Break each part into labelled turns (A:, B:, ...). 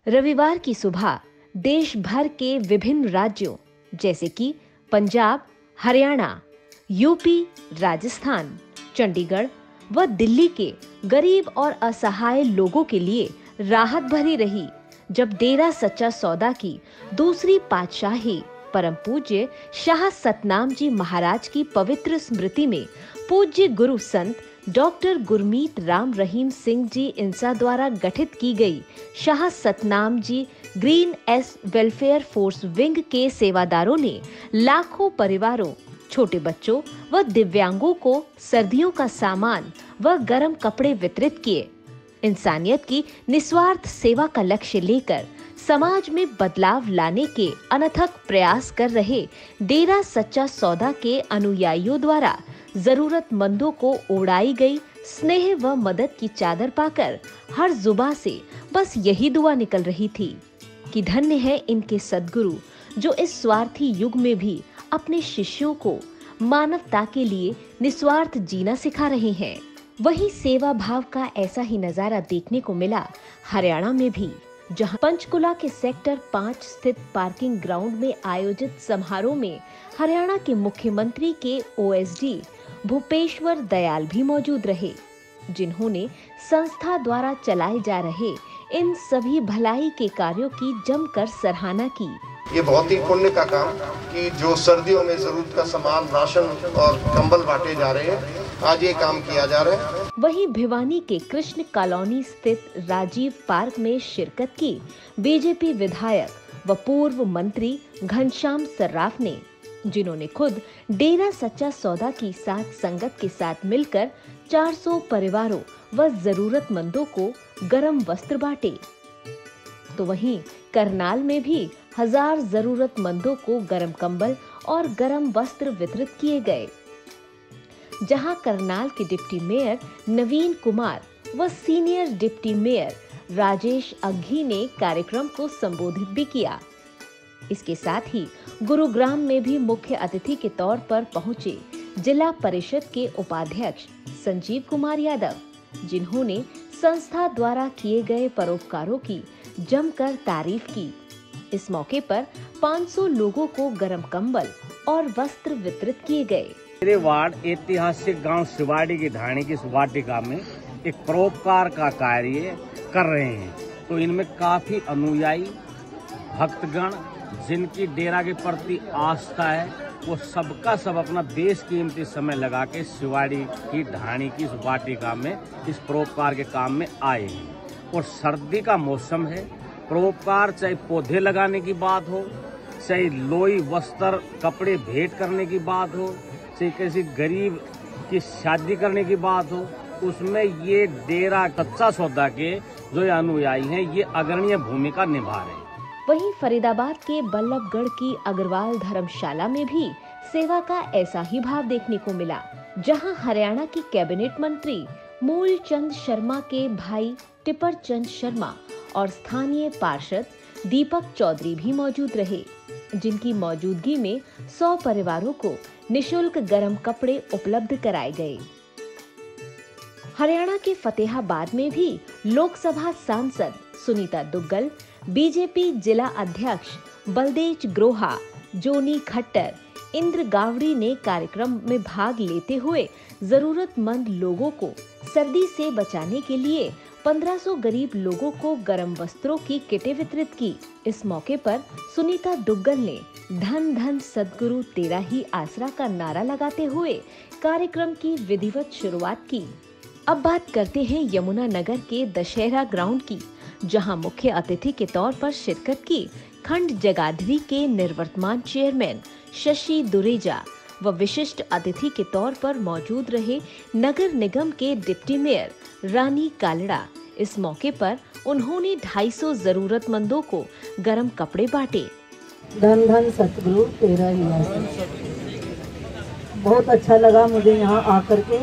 A: रविवार की सुबह देश भर के विभिन्न राज्यों जैसे कि पंजाब, हरियाणा, यूपी, राजस्थान, चंडीगढ़ व दिल्ली के गरीब और असहाय लोगों के लिए राहत भरी रही जब डेरा सच्चा सौदा की दूसरी पातशाही परम पूज्य शाह सतनाम जी महाराज की पवित्र स्मृति में पूज्य गुरु संत डॉक्टर गुरमीत राम रहीम सिंह जी इंसा द्वारा गठित की गई Shah Satnam ji green S welfare force wing के सेवादारों ने लाखों परिवारों, छोटे बच्चों व दिव्यांगों को सर्दियों का सामान व गर्म कपड़े वितरित किए। इंसानियत की निस्वार्थ सेवा का लक्ष्य लेकर समाज में बदलाव लाने के अनथक प्रयास कर रहे डेरा सच्चा सौदा के अनुयायियों द्वारा जरूरतमंदों को ओढ़ाई गई स्नेह व मदद की चादर पाकर हर जुबां से बस यही दुआ निकल रही थी कि धन्य है इनके सद्गुरु जो इस स्वार्थी युग में भी अपने शिष्यों को मानवता के लिए निस्वार्थ जीना सिखा रहे हैं। वहीं सेवा भाव का ऐसा ही नजारा देखने को मिला हरियाणा में भी, जहां पंचकुला के सेक्टर 5 स्थित पार्किंग ग्राउंड में आयोजित समारोह में हरियाणा के मुख्यमंत्री के ओएसडी भूपेश्वर दयाल भी मौजूद रहे, जिन्होंने संस्था द्वारा चलाए जा रहे इन सभी भलाई के कार्यों की जमकर सराहना की।
B: ये बहुत ही पुण्य का काम कि जो सर्दियों में जरूरत का सामान, राशन और कंबल बांटे जा रहे हैं, आज ये काम किया जा रहा है।
A: वहीं भिवानी के कृष्ण कॉलोनी स्थित राजीव पार्क में शिरकत की बीजेपी विधायक व पूर्व मंत्री घनश्याम सर्राफ ने, जिन्होंने खुद डेरा सच्चा सौदा की साथ संगत के साथ मिलकर 400 परिवारों व जरूरतमंदों को गर्म वस्त्र बांटे, तो वहीं करनाल में भी 1000 जरूरतमंदों को गर्म कंबल और गर्म वस्त्र वितरित किए गए, जहां करनाल के डिप्टी मेयर नवीन कुमार व सीनियर डिप्टी मेयर राजेश अग्घी ने कार्यक्रम को संबोधित भी किया। इसके साथ ही गुरुग्राम में भी मुख्य अतिथि के तौर पर पहुंचे जिला परिषद के उपाध्यक्ष संजीव कुमार यादव, जिन्होंने संस्था द्वारा किए गए परोपकारों की जमकर तारीफ की। इस मौके पर 500 लोगों को गर्म कंबल और वस्त्र वितरित किए गए।
C: मेरे वार्ड ऐतिहासिक गांव शिवाड़ी की ढाणी की वाटिका में एक परोपकार का कार्य कर रहे हैं, तो इनमें काफी अनुयायी भक्तगण जिनकी डेरा के प्रति आस्था है, वो सबका सब अपना बेशकीमती समय लगा के शिवाड़ी की ढाणी की इस वाटिका में इस परोपकार के काम में आए हैं। और सर्दी का मौसम है, परोपकार चाहे पौधे लगाने की बात हो, चाहे लोई वस्त्र कपड़े भेंट करने की बात हो, चाहे किसी गरीब की शादी करने की बात हो, उसमें ये डेरा सच्चा सौदा के जो अनुयायी हैं ये अग्रणीय भूमिका निभा रहे हैं।
A: वहीं फरीदाबाद के बल्लभगढ़ की अग्रवाल धर्मशाला में भी सेवा का ऐसा ही भाव देखने को मिला, जहां हरियाणा की कैबिनेट मंत्री मूलचंद शर्मा के भाई टिपर चंद शर्मा और स्थानीय पार्षद दीपक चौधरी भी मौजूद रहे, जिनकी मौजूदगी में 100 परिवारों को निशुल्क गर्म कपड़े उपलब्ध कराए गए। हरियाणा के फतेहाबाद में भी लोकसभा सांसद सुनीता दुग्गल, बीजेपी जिला अध्यक्ष बलदेज ग्रोहा, जोनी खट्टर, इंद्र गावड़ी ने कार्यक्रम में भाग लेते हुए जरूरतमंद लोगों को सर्दी से बचाने के लिए 1500 गरीब लोगों को गर्म वस्त्रों की किटें वितरित की। इस मौके पर सुनीता दुग्गल ने धन धन सद्गुरु तेरा ही आसरा का नारा लगाते हुए कार्यक्रम की विधिवत शुरुआत की। अब बात करते हैं यमुना नगर के दशहरा ग्राउंड की, जहां मुख्य अतिथि के तौर पर शिरकत की खंड जगाधरी के निवर्तमान चेयरमैन शशि दुरेजा व विशिष्ट अतिथि के तौर पर मौजूद रहे नगर निगम के डिप्टी मेयर रानी कालड़ा। इस मौके पर उन्होंने 250 जरूरतमंदों को गर्म कपड़े बांटे।
D: धन धन सतगुरु तेरा ही आसरा। बहुत अच्छा लगा मुझे यहाँ आकर के।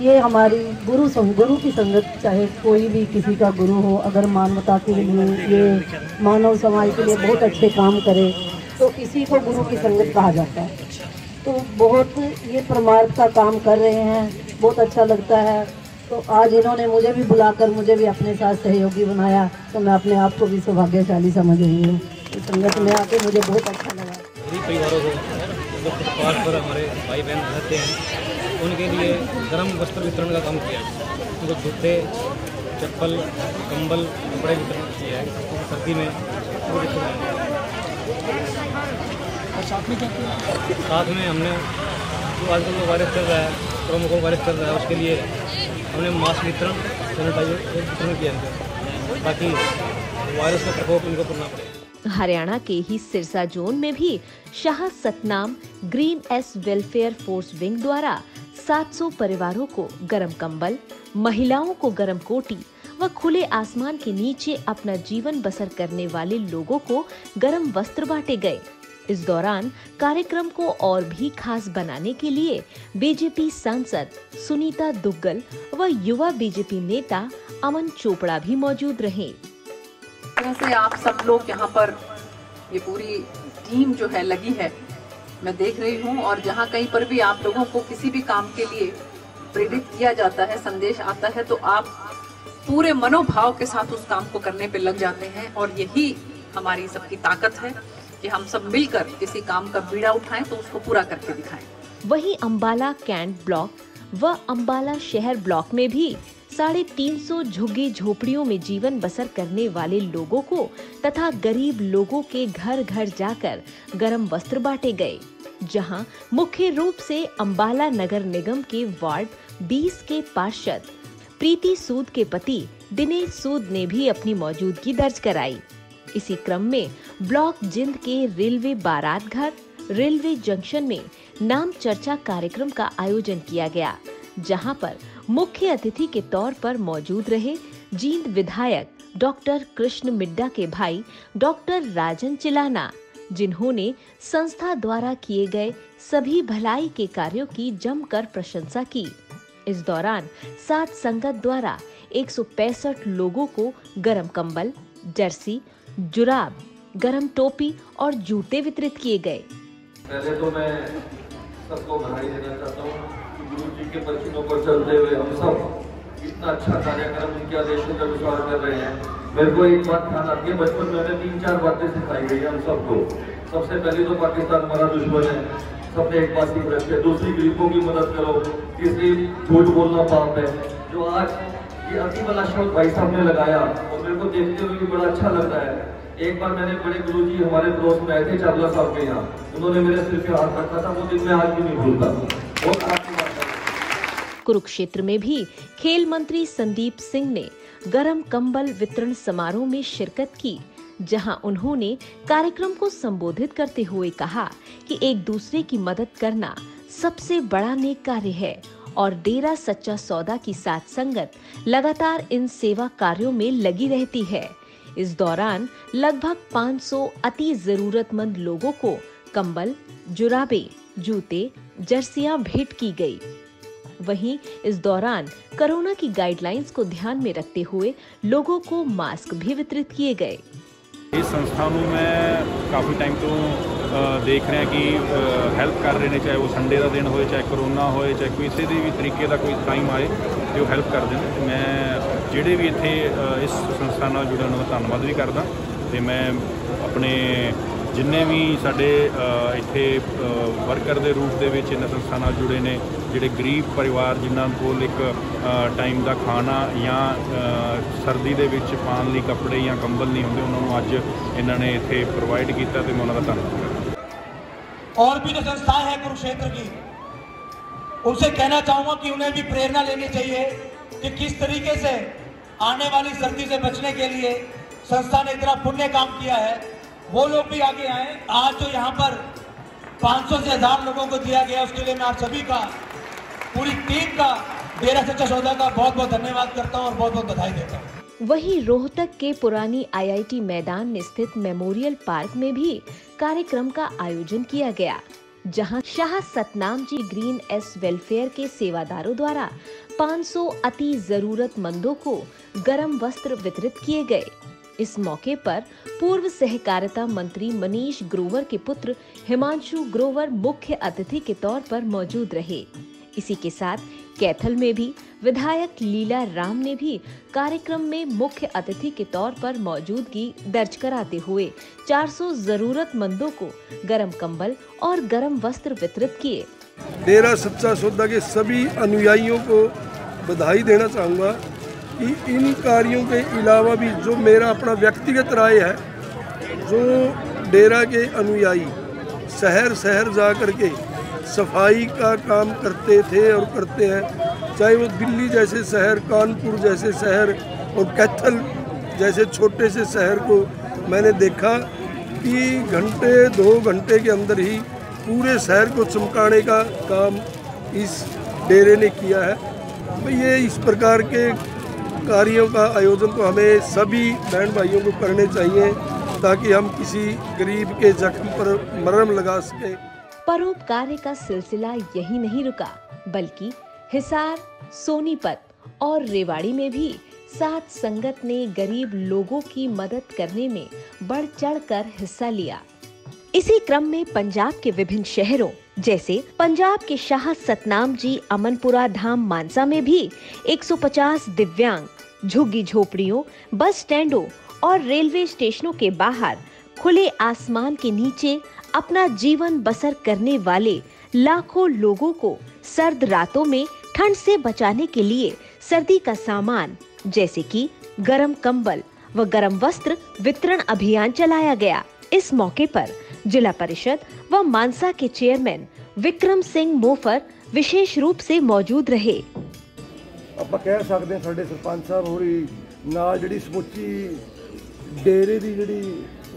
D: ये हमारी गुरु की संगत, चाहे कोई भी किसी का गुरु हो, अगर मानवता के लिए, ये मानव समाज के लिए बहुत अच्छे काम करे तो इसी को गुरु की संगत कहा जाता है। तो बहुत ये परमार्थ का काम कर रहे हैं, बहुत अच्छा लगता है। तो आज इन्होंने मुझे भी बुलाकर मुझे भी अपने साथ सहयोगी बनाया, तो मैं अपने आप को भी सौभाग्यशाली समझ रही हूँ। इस संगत में आके मुझे बहुत अच्छा लगा।
E: गरीब परिवारों को जो फुटपाथ पर हमारे भाई बहन रहते हैं उनके लिए गर्म वस्त्र वितरण का काम किया है। उनको जूते, चप्पल, कंबल, कपड़े वितरण किया है क्योंकि सर्दी में साथ में हमने जो आजकल जो वायरस चल रहा है, कोरोना वायरस चल रहा है, उसके लिए हमने मास्क वितरण, सैनिटाइजर वितरण किया है ताकि वायरस का प्रकोप इनको करना पड़े।
A: हरियाणा के ही सिरसा जोन में भी Shah Satnam green S welfare force wing द्वारा 700 परिवारों को गर्म कंबल, महिलाओं को गर्म कोटी व खुले आसमान के नीचे अपना जीवन बसर करने वाले लोगों को गर्म वस्त्र बांटे गए। इस दौरान कार्यक्रम को और भी खास बनाने के लिए बीजेपी सांसद सुनीता दुग्गल व युवा बीजेपी नेता अमन चोपड़ा भी मौजूद रहे।
F: तरह से आप सब लोग यहाँ पर ये पूरी टीम जो है लगी है, मैं देख रही हूँ, और जहाँ कहीं पर भी आप लोगों को किसी भी काम के लिए प्रेरित किया जाता है, संदेश आता है, तो आप पूरे मनोभाव के साथ उस काम को करने पे लग जाते हैं। और यही हमारी सबकी ताकत है कि हम सब मिलकर किसी काम का बीड़ा उठाएं तो उसको पूरा करके दिखाएं।
A: वहीं अंबाला कैंट ब्लॉक व अंबाला शहर ब्लॉक में भी 350 झुग्गी झोपड़ियों में जीवन बसर करने वाले लोगों को तथा गरीब लोगों के घर घर जाकर गर्म वस्त्र बांटे गए, जहां मुख्य रूप से अंबाला नगर निगम के वार्ड 20 के पार्षद प्रीति सूद के पति दिनेश सूद ने भी अपनी मौजूदगी दर्ज कराई। इसी क्रम में ब्लॉक जिंद के रेलवे बारात घर रेलवे जंक्शन में नाम चर्चा कार्यक्रम का आयोजन किया गया, जहां पर मुख्य अतिथि के तौर पर मौजूद रहे जींद विधायक डॉक्टर कृष्ण मिड्डा के भाई डॉक्टर राजन चिलाना, जिन्होंने संस्था द्वारा किए गए सभी भलाई के कार्यों की जमकर प्रशंसा की। इस दौरान साथ संगत द्वारा 165 लोगों को गरम कंबल, जर्सी, जुराब, गरम टोपी और जूते वितरित किए गए।
G: पहले तो मैं सबको बधाई देना चाहता हूँ कि गुरु जी के पसीनों पर चलते हुए हम सब इतना अच्छा कार्यक्रम उनके आदेशों का अनुसार कर रहे हैं। मेरे को एक बात ध्यान आती है, बचपन में हमें 3-4 बातें सिखाई गई हम सबको। सबसे पहले तो पाकिस्तान हमारा दुश्मन है, सबने एक बात सीख रखी है, दूसरी गरीबों की मदद करो, तीसरी झूठ बोलना पाप है। जो आज ये अति वाला शब्द भाई साहब ने लगाया और मेरे को देखते हुए भी बड़ा अच्छा लग रहा है। एक बार मैंने बड़े गुरुजी हमारे पड़ोस में आए थे चावला साहब के यहाँ, उन्होंने मेरे सिर पे हाथ रखा था, वो दिन मैं आज भी नहीं भूलता। बहुत आपकी बात है।
A: कुरुक्षेत्र में भी खेल मंत्री संदीप सिंह ने गरम कंबल वितरण समारोह में शिरकत की, जहां उन्होंने कार्यक्रम को संबोधित करते हुए कहा कि एक दूसरे की मदद करना सबसे बड़ा नेक कार्य है और डेरा सच्चा सौदा की साथ संगत लगातार इन सेवा कार्यों में लगी रहती है। इस दौरान लगभग 500 अति जरूरतमंद लोगों को कंबल, जुराबे, जूते, जर्सियां भेंट की गई। वहीं इस दौरान कोरोना की गाइडलाइंस को ध्यान में रखते हुए लोगों को मास्क भी वितरित किए गए।
H: इस संस्था में मैं काफ़ी टाइम तो देख रहे हैं कि हेल्प कर रहे हैं, चाहे वो संडे का दिन हो, चाहे कोरोना हो, चाहे किसी भी तरीके का कोई टाइम आए तो हेल्प कर दें। मैं ਜਿਹੜੇ भी इत्थे इस संस्था नाल जुड़े उन्होंने धन्यवाद भी करदा ते मैं अपने जिन्ने भी साडे इत्थे वर्कर दे रूप दे विच इन संस्था नाल जुड़े ने, ਜਿਹੜੇ गरीब परिवार जिन्हां कोल एक टाइम का खाना या सर्दी दे विच पाउण लई कपड़े या कंबल नहीं होंदे, उन्होंने अज इन्हां ने इत्थे प्रोवाइड कीता ते मैं उन्हां दा धन्नवाद करदा।
I: और भी जो संस्थाएं हैं कुरुक्षेत्र की, उनसे कहना चाहूँगा कि उन्हें भी प्रेरणा लेनी चाहिए कि किस तरीके से आने वाली सर्दी से बचने के लिए संस्था ने इतना पुण्य काम किया है, वो लोग भी आगे आए। आज जो यहाँ पर 500 से 1000 लोगों को दिया गया, उसके लिए मैं आप सभी का, पूरी टीम का, डेरा सच्चा सौदा का बहुत बहुत धन्यवाद करता हूँ और बहुत बहुत बधाई देता हूँ।
A: वहीं रोहतक के पुरानी IIT मैदान में स्थित मेमोरियल पार्क में भी कार्यक्रम का आयोजन किया गया, जहां Shah Satnam ji green S welfare के सेवादारों द्वारा 500 अति जरूरतमंदों को गरम वस्त्र वितरित किए गए। इस मौके पर पूर्व सहकारिता मंत्री मनीष ग्रोवर के पुत्र हिमांशु ग्रोवर मुख्य अतिथि के तौर पर मौजूद रहे। इसी के साथ कैथल में भी विधायक लीला राम ने भी कार्यक्रम में मुख्य अतिथि के तौर पर मौजूदगी दर्ज कराते हुए 400 जरूरतमंदों को गरम कंबल और गरम वस्त्र वितरित किए।
J: डेरा सच्चा सौदा के सभी अनुयायियों को बधाई देना चाहूँगा कि इन कार्यों के अलावा भी जो मेरा अपना व्यक्तिगत राय है, जो डेरा के अनुयायी शहर शहर जा कर के सफाई का काम करते थे और करते हैं, चाहे वो दिल्ली जैसे शहर, कानपुर जैसे शहर और कैथल जैसे छोटे से शहर को मैंने देखा कि घंटे 2 घंटे के अंदर ही पूरे शहर को चमकाने का काम इस डेरे ने किया है। ये इस प्रकार के कार्यों का आयोजन तो हमें सभी बहन भाइयों को करने चाहिए ताकि हम किसी गरीब के जख्म पर मरहम लगा सकें।
A: परोपकार का सिलसिला यही नहीं रुका, बल्कि हिसार, सोनीपत और रेवाड़ी में भी साथ संगत ने गरीब लोगों की मदद करने में बढ़ चढ़कर हिस्सा लिया। इसी क्रम में पंजाब के विभिन्न शहरों जैसे पंजाब के शाह सतनाम जी अमनपुरा धाम मानसा में भी 150 दिव्यांग झुग्गी झोपड़ियों, बस स्टैंडों और रेलवे स्टेशनों के बाहर खुले आसमान के नीचे अपना जीवन बसर करने वाले लाखों लोगों को सर्द रातों में ठंड से बचाने के लिए सर्दी का सामान जैसे कि गरम कंबल व गरम वस्त्र वितरण अभियान चलाया गया। इस मौके पर जिला परिषद व मानसा के चेयरमैन विक्रम सिंह मोफर विशेष रूप से मौजूद रहे।
J: ਆਪਾਂ ਕਹਿ ਸਕਦੇ ਹਾਂ ਸਾਡੇ ਸਰਪੰਚ ਸਾਹਿਬ ਹੋਰੀ ਨਾਲ ਜਿਹੜੀ ਸਮੁੱਚੀ ਡੇਰੇ ਦੀ ਜਿਹੜੀ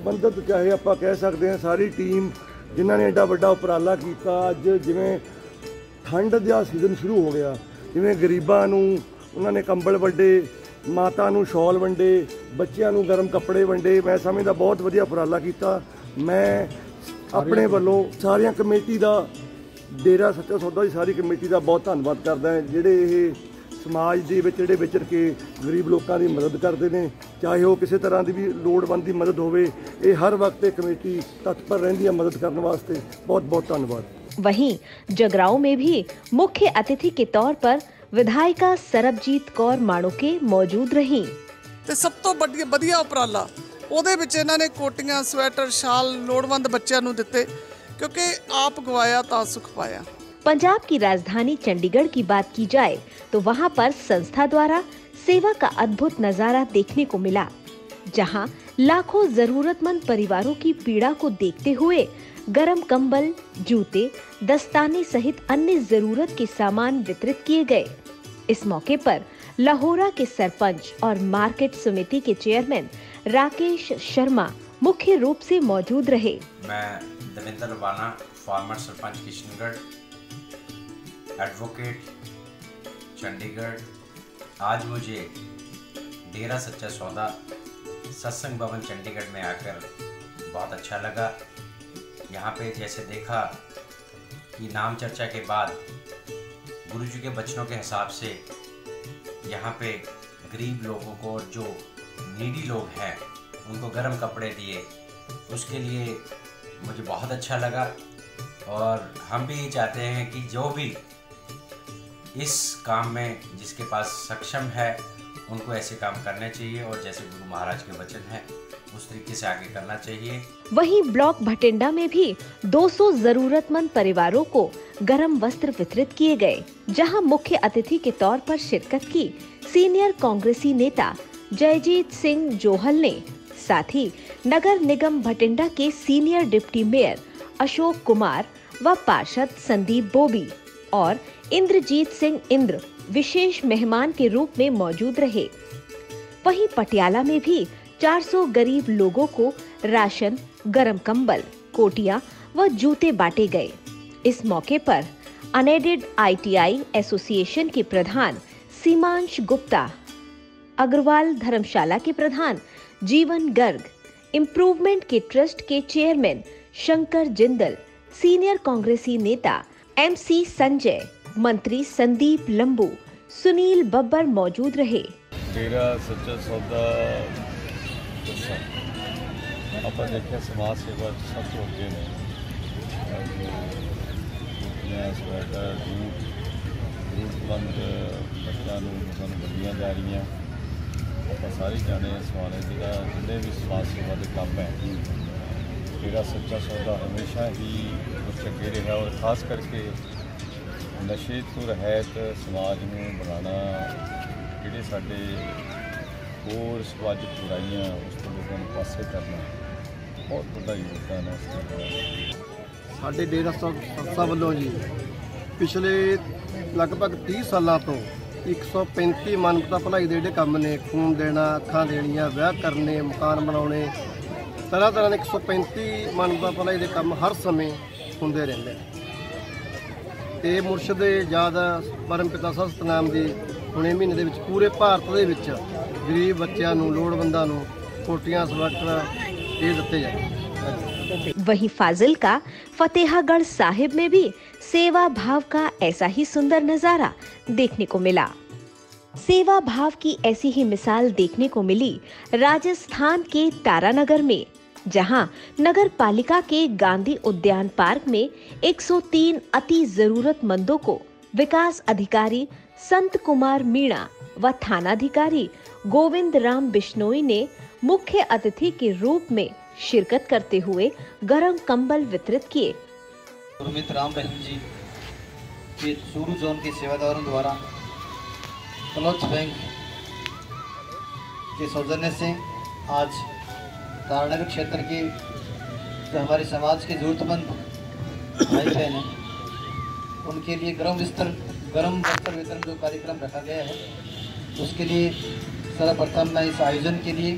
J: ਬੰਦਤ ਚਾਹੇ ਆਪਾਂ ਕਹਿ ਸਕਦੇ ਹਾਂ ਸਾਰੀ ਟੀਮ ਜਿਨ੍ਹਾਂ ਨੇ ਐਡਾ ਵੱਡਾ ਉਪਰਾਲਾ ਕੀਤਾ। ਅੱਜ ਜਿਵੇਂ ਠੰਡ ਦਾ ਸੀਜ਼ਨ ਸ਼ੁਰੂ ਹੋ ਗਿਆ, ਜਿਵੇਂ ਗਰੀਬਾਂ ਨੂੰ ਉਹਨਾਂ ਨੇ ਕੰਬਲ ਵੰਡੇ, ਮਾਤਾ ਨੂੰ ਸ਼ਾਲ ਵੰਡੇ, ਬੱਚਿਆਂ ਨੂੰ ਗਰਮ ਕੱਪੜੇ ਵੰਡੇ, ਮੈਂ ਸਮਝਦਾ ਬਹੁਤ ਵਧੀਆ ਉਪਰਾਲਾ ਕੀਤਾ। ਮੈਂ ਆਪਣੇ ਵੱਲੋਂ ਸਾਰੀਆਂ ਕਮੇਟੀ ਦਾ, डेरा सच्चा सौदा की सारी कमेटी का बहुत धन्यवाद करदा है ਜਿਹੜੇ ਇਹ समाज ਦੇ ਵਿੱਚ ਜਿਹੜੇ ਵਿਚਰ ਕੇ गरीब लोगों की मदद करते हैं, चाहे वो किसी तरह की भी लोड़वंद की मदद होवे, ये हर वक्त कमेटी तत्पर रहती है मदद करने वास्ते। बहुत बहुत धन्यवाद।
A: वहीं जगराओं में भी मुख्य अतिथि के तौर पर विधायिका सरबजीत कौर माणूके मौजूद रही।
K: ते सब तो वधिया उपराला ਉਹਦੇ ਵਿੱਚ ਇਹਨਾਂ ਨੇ ਕੋਟੀਆਂ, ਸਵੈਟਰ, शाल लोड़वंद बच्चों ਨੂੰ ਦਿੱਤੇ, क्योंकि आप गवाया ता सुख पाया।
A: पंजाब की राजधानी चंडीगढ़ की बात की जाए तो वहाँ पर संस्था द्वारा सेवा का अद्भुत नजारा देखने को मिला, जहाँ लाखों जरूरतमंद परिवारों की पीड़ा को देखते हुए गरम कंबल, जूते, दस्ताने सहित अन्य जरूरत के सामान वितरित किए गए। इस मौके पर लाहौरा के सरपंच और मार्केट समिति के चेयरमैन राकेश शर्मा मुख्य रूप से मौजूद रहे।
L: मैं देवेंद्र राणा, फॉर्मर सरपंच किशनगढ़, एडवोकेट चंडीगढ़। आज मुझे डेरा सच्चा सौदा सत्संग भवन चंडीगढ़ में आकर बहुत अच्छा लगा। यहाँ पे जैसे देखा कि नाम चर्चा के बाद गुरुजी के वचनों के हिसाब से यहाँ पे गरीब लोगों को, जो नीडी लोग हैं, उनको गर्म कपड़े दिए, उसके लिए मुझे बहुत अच्छा लगा। और हम भी चाहते हैं कि जो भी इस काम में जिसके पास सक्षम है उनको ऐसे काम करने चाहिए, और जैसे गुरु महाराज के वचन है उस तरीके से आगे करना चाहिए।
A: वहीं ब्लॉक भटिंडा में भी 200 जरूरतमंद परिवारों को गरम वस्त्र वितरित किए गए, जहां मुख्य अतिथि के तौर पर शिरकत की सीनियर कांग्रेसी नेता जयजीत सिंह जोहल ने, साथ ही नगर निगम भटिंडा के senior deputy mayor Ashok Kumar व पार्षद संदीप बोबी और इंद्रजीत सिंह इंद्र विशेष मेहमान के रूप में मौजूद रहे। वहीं पटियाला में भी 400 गरीब लोगों को राशन, गरम कंबल, कोटियां व जूते बांटे गए। इस मौके पर अनएडेड ITI एसोसिएशन के प्रधान सीमांश गुप्ता, अग्रवाल धर्मशाला के प्रधान जीवन गर्ग, इम्प्रूवमेंट के ट्रस्ट के चेयरमैन शंकर जिंदल, सीनियर कांग्रेसी नेता MC संजय, मंत्री संदीप लंबू, सुनील बब्बर मौजूद रहे।
M: डेरा सच्चा सौदा ਆਪਾਂ ਦੇਖਿਆ समाज सेवा सब तो ਅੱਗੇ ਨੇ, ਸਵੈਟਰ, ਜ਼ਰੂਰਤਮੰਦ ਬੱਚਿਆਂ ਨੂੰ ਸਾਨੂੰ ਵੰਡੀਆਂ ਜਾ ਰਹੀਆਂ। ਆਪਾਂ ਸਾਰੇ ਜਾਣੇ ਸਵਾਲ ਹੈ ਜਿਹੜਾ ਜਿੰਨੇ ਵੀ ਸਮਾਜ ਸੇਵਾ ਦੇ ਕੰਮ ਹੈ ਡੇਰਾ ਸੱਚਾ ਸੌਦਾ ਹਮੇਸ਼ਾ ਹੀ ਚੰਗੇ ਰਿਹਾ ਔਰ ਖਾਸ ਕਰਕੇ ਨਸ਼ੇ ਤੋਂ ਰਹਿਤ ਸਮਾਜ ਨੂੰ ਬਣਾਉਣਾ, ਜਿਹੜੇ ਸਾਡੇ ਹੋਰ ਸਮਾਜਿਕ ਬੁਰਾਈਆਂ ਉਸ ਤੋਂ ਲੋਕਾਂ ਨੂੰ ਪਾਸੇ ਕਰਨਾ ਬਹੁਤ ਵੱਡਾ ਯੋਗਦਾਨ ਹੈ।
N: ਸਾਡੇ ਡੇਰਾ ਸੰਸਥਾ ਵੱਲੋਂ ਜੀ ਪਿਛਲੇ ਲਗਭਗ 30 ਸਾਲਾਂ ਤੋਂ 135 ਮਾਨਵਤਾ ਭਲਾਈ ਦੇ ਜਿਹੜੇ ਕੰਮ ਨੇ, ਖੂਨ ਦੇਣਾ, ਅੱਖਾਂ ਦੇਣੀਆਂ, ਵਿਆਹ ਕਰਨੇ, ਮਕਾਨ ਬਣਾਉਣੇ, ਤਰ੍ਹਾਂ ਤਰ੍ਹਾਂ ਦੇ 135 ਮਾਨਵਤਾ ਭਲਾਈ ਦੇ ਕੰਮ ਹਰ ਸਮੇਂ ਹੁੰਦੇ ਰਹਿੰਦੇ ਨੇ। ਤੇ ਮੁਰਸ਼ਦ ਯਾਦ ਪਰਮ ਪਿਤਾ ਸਤਨਾਮ ਦੀ ਹੁਣੇ ਮਹੀਨੇ ਦੇ ਵਿੱਚ ਪੂਰੇ ਭਾਰਤ ਦੇ ਵਿੱਚ ਗਰੀਬ ਬੱਚਿਆਂ ਨੂੰ, ਲੋੜਵੰਦਾਂ ਨੂੰ ਕੋਟੀਆਂ, ਸਵੈਟਰ ਇਹ ਦਿੱਤੇ ਜਾਂਦੇ।
A: वहीं फाजिल्का फतेहागढ़ साहिब में भी सेवा भाव का ऐसा ही सुंदर नजारा देखने को मिला। सेवा भाव की ऐसी ही मिसाल देखने को मिली राजस्थान के तारानगर में, जहां नगर पालिका के गांधी उद्यान पार्क में 103 अति जरूरतमंदों को विकास अधिकारी संत कुमार मीणा व थानाधिकारी गोविंद राम बिश्नोई ने मुख्य अतिथि के रूप में शिरकत करते हुए गर्म कंबल वितरित किए।
O: गुरमीत राम रहीम जी के चूरू जोन के सेवादारों द्वारा बलोच बैंक के सौजन्य से आज तारानगर क्षेत्र के जो हमारे समाज के जरूरतमंद भाई बहन हैं उनके लिए गर्म वस्त्र वितरण जो कार्यक्रम रखा गया है, उसके लिए सर्वप्रथम मैं इस आयोजन के लिए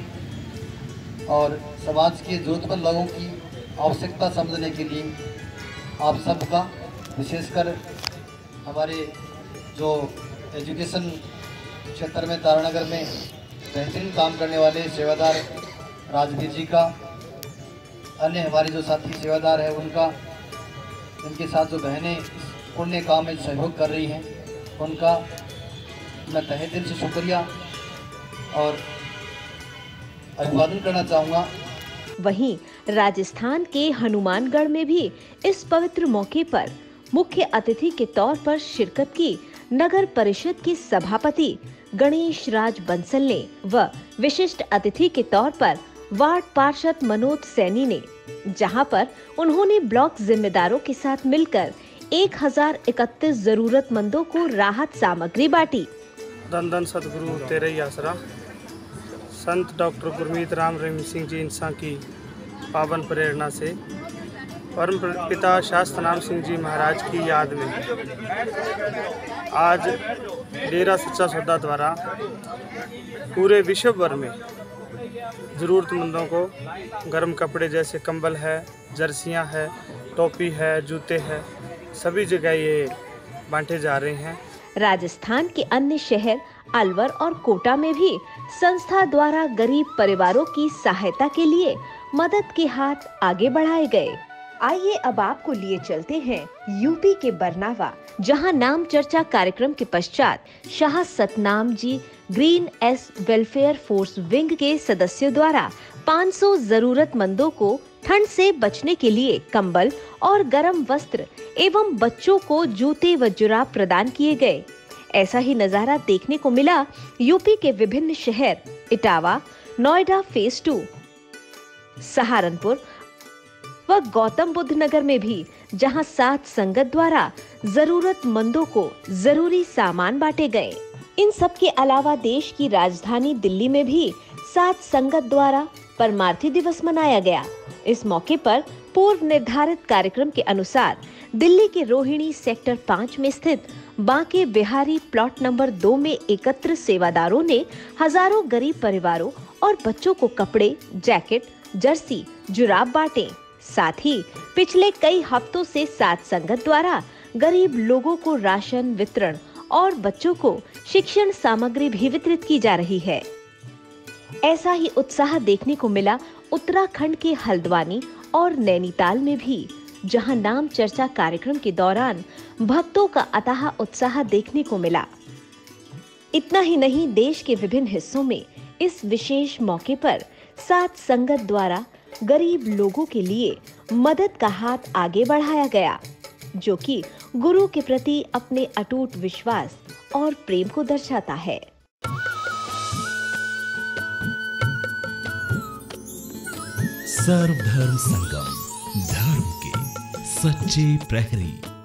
O: और समाज के जरूरतमंद लोगों की आवश्यकता समझने के लिए आप सबका, विशेषकर हमारे जो एजुकेशन क्षेत्र में तारानगर में बेहतरीन काम करने वाले सेवादार राजवीर जी का, अन्य हमारे जो साथी सेवादार हैं उनका, इनके साथ जो बहनें इस पुण्य काम में सहयोग कर रही हैं उनका मैं तहे दिल से शुक्रिया और अभिवादन करना चाहूँगा।
A: वहीं राजस्थान के हनुमानगढ़ में भी इस पवित्र मौके पर मुख्य अतिथि के तौर पर शिरकत की नगर परिषद के सभापति गणेश राज बंसल ने व विशिष्ट अतिथि के तौर पर वार्ड पार्षद मनोज सैनी ने, जहां पर उन्होंने ब्लॉक जिम्मेदारों के साथ मिलकर 1031 जरूरतमंदों को राहत सामग्री बांटी।
P: धन धन सतगुरु तेरे ही आसरा संत डॉक्टर गुरमीत राम रहीम सिंह जी इंसान की पावन प्रेरणा से परम पिता शास्त्रनाम सिंह जी महाराज की याद में आज डेरा सच्चा सौदा द्वारा पूरे विश्व भर में ज़रूरतमंदों को गर्म कपड़े जैसे कंबल है, जर्सियां है, टोपी है, जूते हैं, सभी जगह ये बांटे जा रहे हैं।
A: राजस्थान के अन्य शहर अलवर और कोटा में भी संस्था द्वारा गरीब परिवारों की सहायता के लिए मदद के हाथ आगे बढ़ाए गए। आइए अब आपको लिए चलते हैं यूपी के बरनावा, जहां नाम चर्चा कार्यक्रम के पश्चात Shah Satnam ji green S welfare force wing के सदस्यों द्वारा 500 जरूरतमंदों को ठंड से बचने के लिए कंबल और गर्म वस्त्र एवं बच्चों को जूते व जुराब प्रदान किए गए। ऐसा ही नजारा देखने को मिला यूपी के विभिन्न शहर इटावा, नोएडा फेज 2, सहारनपुर व गौतम बुद्ध नगर में भी, जहां साथ संगत द्वारा जरूरतमंदों को जरूरी सामान बांटे गए। इन सब के अलावा देश की राजधानी दिल्ली में भी साथ संगत द्वारा परमार्थी दिवस मनाया गया। इस मौके पर पूर्व निर्धारित कार्यक्रम के अनुसार दिल्ली के रोहिणी सेक्टर 5 में स्थित बांके बिहारी प्लॉट नंबर 2 में एकत्र सेवादारों ने हजारों गरीब परिवारों और बच्चों को कपड़े, जैकेट, जर्सी, जुराब बांटे। साथ ही पिछले कई हफ्तों से साथ संगत द्वारा गरीब लोगों को राशन वितरण और बच्चों को शिक्षण सामग्री भी वितरित की जा रही है। ऐसा ही उत्साह देखने को मिला उत्तराखंड के हल्द्वानी और नैनीताल में भी, जहां नाम चर्चा कार्यक्रम के दौरान भक्तों का अथाह उत्साह देखने को मिला। इतना ही नहीं, देश के विभिन्न हिस्सों में इस विशेष मौके पर साथ संगत द्वारा गरीब लोगों के लिए मदद का हाथ आगे बढ़ाया गया। जो कि गुरु के प्रति अपने अटूट विश्वास और प्रेम को दर्शाता है।
Q: सर्वधर्म संगम, धर्म के सच्चे प्रहरी।